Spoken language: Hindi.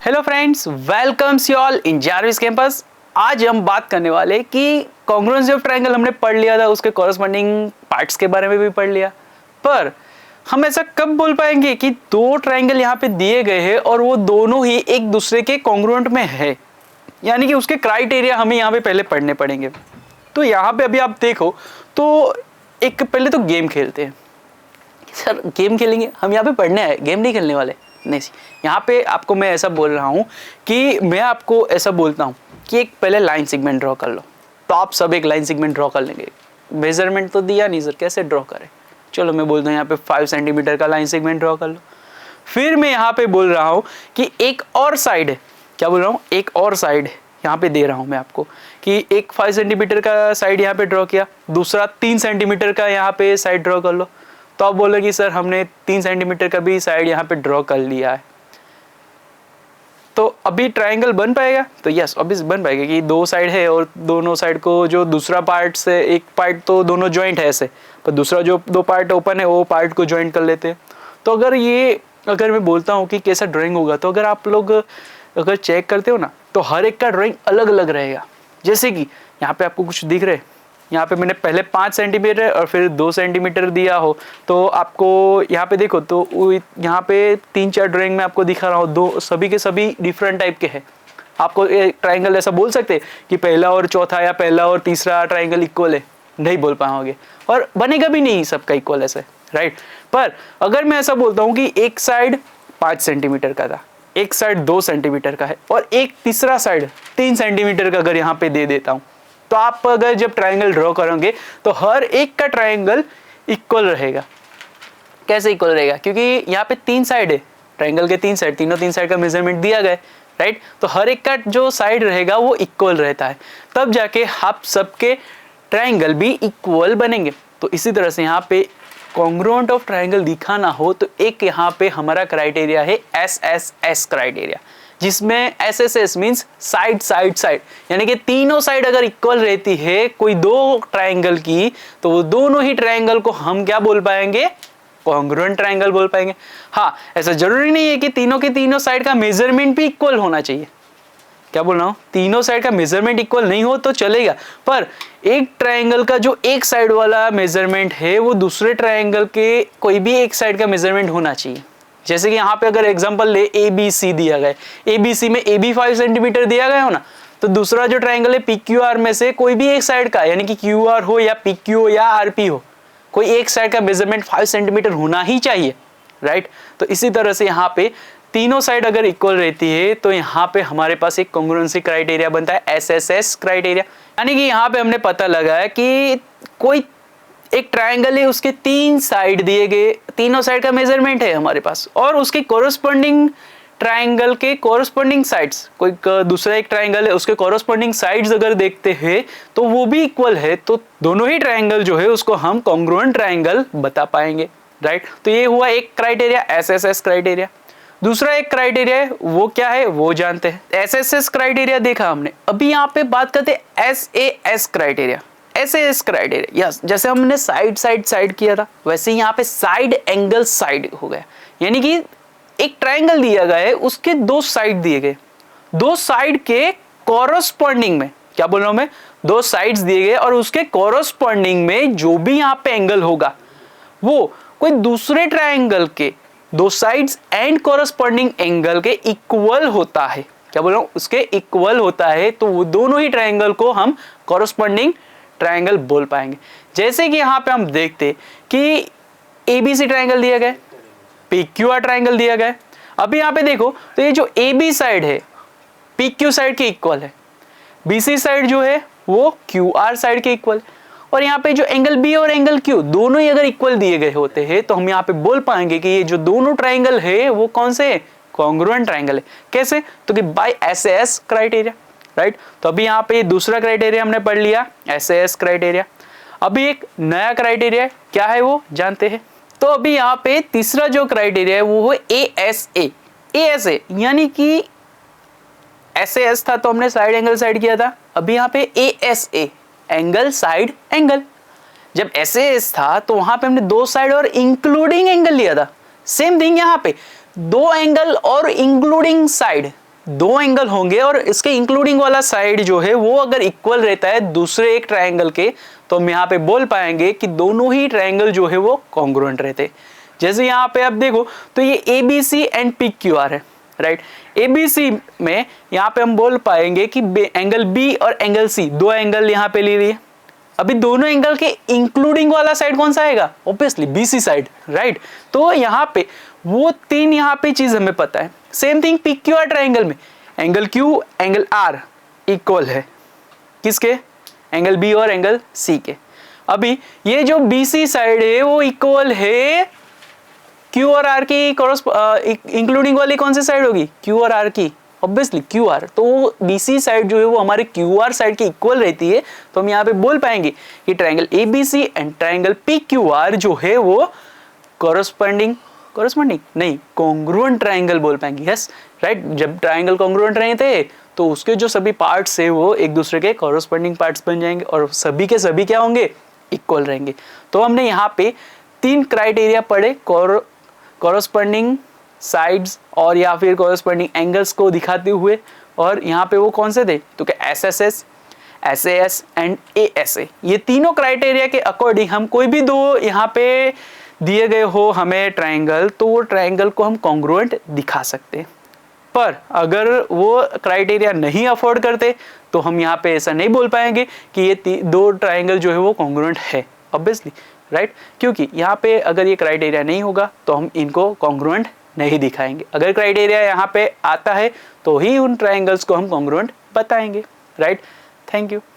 Hello friends, welcomes you all in Jarvis campus. आज हम बात करने वाले कि कॉन्ग्रुएंसी ऑफ ट्रायंगल हमने पढ़ लिया था, उसके कॉरस्पॉन्डिंग पार्ट्स के बारे में भी पढ़ लिया, पर हम ऐसा कब बोल पाएंगे कि दो ट्रायंगल यहाँ पे दिए गए हैं और वो दोनों ही एक दूसरे के कॉन्ग्रुएंट में है, यानी कि उसके क्राइटेरिया हमें यहाँ पे पहले पढ़ने पड़ेंगे। तो यहाँ पे अभी आप देखो तो एक पहले तो गेम खेलते हैं। सर गेम खेलेंगे? हम यहाँ पे पढ़ने आए, गेम नहीं खेलने वाले। नहीं, यहाँ पे आपको मैं ऐसा बोल रहा हूँ कि मैं आपको ऐसा बोलता हूँ कि एक पहले लाइन सेगमेंट ड्रॉ कर लो। तो आप सब एक लाइन सेगमेंट ड्रॉ कर लेंगे। मेजरमेंट तो दिया नहीं सर, कैसे ड्रॉ करें? चलो मैं बोलता हूँ यहाँ पे 5 सेंटीमीटर का लाइन सेगमेंट ड्रॉ कर लो। फिर मैं यहाँ पे बोल रहा हूँ कि एक और साइड है, क्या बोल रहा हूँ, एक और साइड यहाँ पे दे रहा हूँ मैं आपको कि एक 5 सेंटीमीटर का साइड यहाँ पे ड्रॉ किया, दूसरा 3 सेंटीमीटर का यहाँ पे साइड ड्रॉ कर लो। तो आप बोलोगे सर हमने 3 सेंटीमीटर का भी साइड यहाँ पे ड्रॉ कर लिया है, तो अभी ट्रायंगल बन पाएगा? तो यस, अभी बन पाएगा कि दो साइड है और दोनों साइड को जो दूसरा पार्ट से एक पार्ट तो दोनों जॉइंट है ऐसे, पर दूसरा जो दो पार्ट ओपन है वो पार्ट को जॉइंट कर लेते हैं। तो अगर मैं बोलता हूँ कि कैसा ड्राइंग होगा, तो अगर आप लोग अगर चेक करते हो ना, तो हर एक का ड्राइंग अलग अलग रहेगा। जैसे कि यहाँ पे आपको कुछ दिख रहे, यहाँ पे मैंने पहले 5 सेंटीमीटर और फिर 2 सेंटीमीटर दिया हो, तो आपको यहाँ पे देखो तो यहाँ पे 3-4 ड्राइंग में आपको दिखा रहा हूँ, दो सभी के सभी डिफरेंट टाइप के हैं। आपको ट्रायंगल ऐसा बोल सकते हैं कि पहला और चौथा या पहला और तीसरा ट्रायंगल इक्वल है, नहीं बोल पाओगे और बनेगा भी नहीं सबका इक्वल ऐसे, राइट। पर अगर मैं ऐसा बोलता हूँ कि एक साइड 5 सेंटीमीटर का था, एक साइड 2 सेंटीमीटर का है और एक तीसरा साइड 3 सेंटीमीटर का अगर यहाँ पे दे देता हूँ, तो आप अगर जब ट्रायंगल ड्रॉ करोगे तो हर एक का ट्रायंगल इक्वल रहेगा। कैसे इक्वल रहेगा? क्योंकि यहाँ पे 3 साइड है, ट्रायंगल के 3 साइड, तीनों 3 साइड का मेजरमेंट दिया गया है, राइट। तो हर एक का जो साइड रहेगा वो इक्वल रहता है, तब जाके आप सबके ट्रायंगल भी इक्वल बनेंगे। तो इसी तरह से यहाँ पे कॉन्ग्रुएंट ऑफ ट्रायंगल दिखाना हो तो एक यहाँ पे हमारा क्राइटेरिया है SSS क्राइटेरिया, जिसमें SSS means side side side, यानी कि तीनों साइड अगर इक्वल रहती है कोई दो ट्रायंगल की, तो वो दोनों ही ट्रायंगल को हम क्या बोल पाएंगे? कॉन्ग्रुएंट ट्रायंगल बोल पाएंगे। हाँ, ऐसा जरूरी नहीं है कि तीनों के तीनों साइड का मेजरमेंट भी इक्वल होना चाहिए। क्या बोल रहा हूँ? तीनों साइड का मेजरमेंट इक्वल नहीं हो तो चलेगा, पर एक ट्रायंगल का जो एक साइड वाला मेजरमेंट है वो दूसरे ट्रायंगल के कोई भी एक साइड का मेजरमेंट होना चाहिए। जैसे कि यहाँ पे अगर एग्जांपल ले ABC दिया गया है, ABC में AB 5 सेंटीमीटर दिया गया हो ना, तो दूसरा जो ट्रायंगल है PQR में से कोई भी एक साइड का, यानी कि QR हो या PQ हो या RP हो, कोई एक साइड का मेजरमेंट 5 सेंटीमीटर होना ही चाहिए, राइट। तो इसी तरह से यहाँ पे तीनों साइड अगर इक्वल रहती है तो यहाँ पे हमारे पास एक कॉन्ग्रुएंसी क्राइटेरिया बनता है SSS क्राइटेरिया। यानी कि यहाँ पे हमने पता लगाया कि कोई एक ट्रायंगल है, उसके 3 साइड दिए गए, तीनों साइड का मेजरमेंट है हमारे पास, और उसके कोरस्पॉन्डिंग ट्रायंगल के कोरस्पॉन्डिंग साइड्स, कोई दूसरा एक ट्रायंगल है उसके कोरस्पॉन्डिंग साइड्स अगर देखते हैं तो वो भी इक्वल है, तो दोनों ही ट्रायंगल जो है उसको हम कॉन्ग्रुएंट ट्रायंगल बता पाएंगे, राइट। तो ये हुआ एक क्राइटेरिया SSS क्राइटेरिया। दूसरा एक क्राइटेरिया है, वो क्या है वो जानते हैं। SSS क्राइटेरिया देखा हमने, अभी यहाँ पे बात करते हैं SAS criteria. SAS criteria, yes, जैसे हमने साइड साइड साइड किया था वैसे यहाँ पे साइड एंगल साइड हो गया, यानी कि एक ट्रायंगल दिया गया है, उसके 2 साइड दिए गए, 2 साइड के कॉरस्पॉन्डिंग में, क्या बोल रहा हूं मैं, 2 साइड्स दिए गए और उसके कॉरस्पॉन्डिंग में जो भी यहाँ पे एंगल होगा वो कोई दूसरे ट्रायंगल के 2 साइड्स एंड कॉरस्पॉन्डिंग एंगल के इक्वल होता है। क्या बोल रहा हूं? उसके इक्वल होता है, तो वो दोनों ही ट्रायंगल को हम कॉरस्पॉन्डिंग ट्रायंगल बोल पाएंगे। जैसे कि यहाँ पे हम देखते कि ABC ट्रायंगल दिया गया, PQR ट्रायंगल दिया गया। अभी यहाँ पे देखो तो ये जो AB साइड है PQ साइड के इक्वल है, BC साइड जो है वो QR साइड के इक्वल है, और यहाँ पे जो एंगल B और एंगल Q दोनों ही अगर इक्वल दिए गए होते हैं तो हम यहाँ पे बोल पाएंगे कि ये जो दोनों ट्रायंगल है वो कौन से है? कॉन्ग्रुएंट ट्रायंगल है। कैसे? तो कि बाय SAS क्राइटेरिया, राइट। तो अभी यहाँ पे दूसरा क्राइटेरिया हमने पढ़ लिया, SAS क्राइटेरिया। अभी एक नया क्राइटेरिया क्या है वो जानते हैं। तो अभी यहाँ पे तीसरा जो क्राइटेरिया है वो है ASA, यानी कि SAS था तो हमने साइड एंगल साइड किया था, अभी यहाँ पे ASA एंगल साइड एंगल। जब SAS था तो वहां पे हमने 2 साइड और इंक्लूडिंग एंगल लिया था, सेम थिंग यहाँ पे 2 एंगल और इंक्लूडिंग साइड, दो एंगल होंगे और इसके इंक्लूडिंग वाला साइड जो है वो अगर इक्वल रहता है दूसरे एक ट्रायंगल के, तो हम यहाँ पे बोल पाएंगे कि दोनों ही ट्रायंगल जो है वो कॉन्ग्रुएंट रहते। जैसे यहाँ पे आप देखो तो ये ABC एंड PQR है, राइट। ABC में यहाँ पे हम बोल पाएंगे कि एंगल B और एंगल C, दो एंगल यहाँ पे ले लिए। अभी दोनों एंगल के इंक्लूडिंग वाला साइड कौन सा आएगा? Obviously BC side, right. तो यहाँ पे वो तीन यहाँ पे चीज हमें पता है। सेम थिंग PQR ट्रायंगल में angle Q angle R equal है किसके? एंगल B और एंगल C के। अभी ये जो BC साइड है वो इक्वल है Q और R की, इंक्लूडिंग वाली कौन सी साइड होगी? Q और R की, ऑब्वियसली QR। तो BC साइड जो है वो हमारे QR साइड की इक्वल रहती है। तो हम यहाँ पे बोल पाएंगे कि triangle ABC and triangle PQR जो है वो कॉरस्पॉन्डिंग नहीं, कॉन्ग्रुएंट ट्रायंगल बोल पाएंगे। Yes, right. जब ट्रायंगल कॉन्ग्रुएंट रहते तो उसके जो सभी पार्ट्स है वो एक दूसरे के कॉरस्पॉन्डिंग पार्ट्स बन जाएंगे और सभी के सभी क्या होंगे? इक्वल रहेंगे। तो हमने यहाँ पे तीन क्राइटेरिया पढ़े, कॉरस्पॉन्डिंग साइड्स और या फिर कॉरस्पॉन्डिंग एंगल्स को दिखाते हुए। और यहाँ पे वो कौन से थे? तो क्या SSS, SAS एंड ASA, ये तीनों क्राइटेरिया के अकॉर्डिंग हम कोई भी दो यहाँ पे दिए गए हो हमें ट्रायंगल, तो वो ट्रायंगल को हम कॉन्ग्रुएंट दिखा सकते हैं। पर अगर वो क्राइटेरिया नहीं अफोर्ड करते तो हम यहाँ पे ऐसा नहीं बोल पाएंगे कि ये दो ट्रायंगल जो है वो कॉन्ग्रुएंट है, ऑब्वियसली, राइट। क्योंकि यहाँ पे अगर ये क्राइटेरिया नहीं होगा तो हम इनको कॉन्ग्रुएंट नहीं दिखाएंगे। अगर क्राइटेरिया यहाँ पे आता है तो ही उन ट्रायंगल्स को हम कॉन्ग्रुएंट बताएंगे, राइट। Thank you.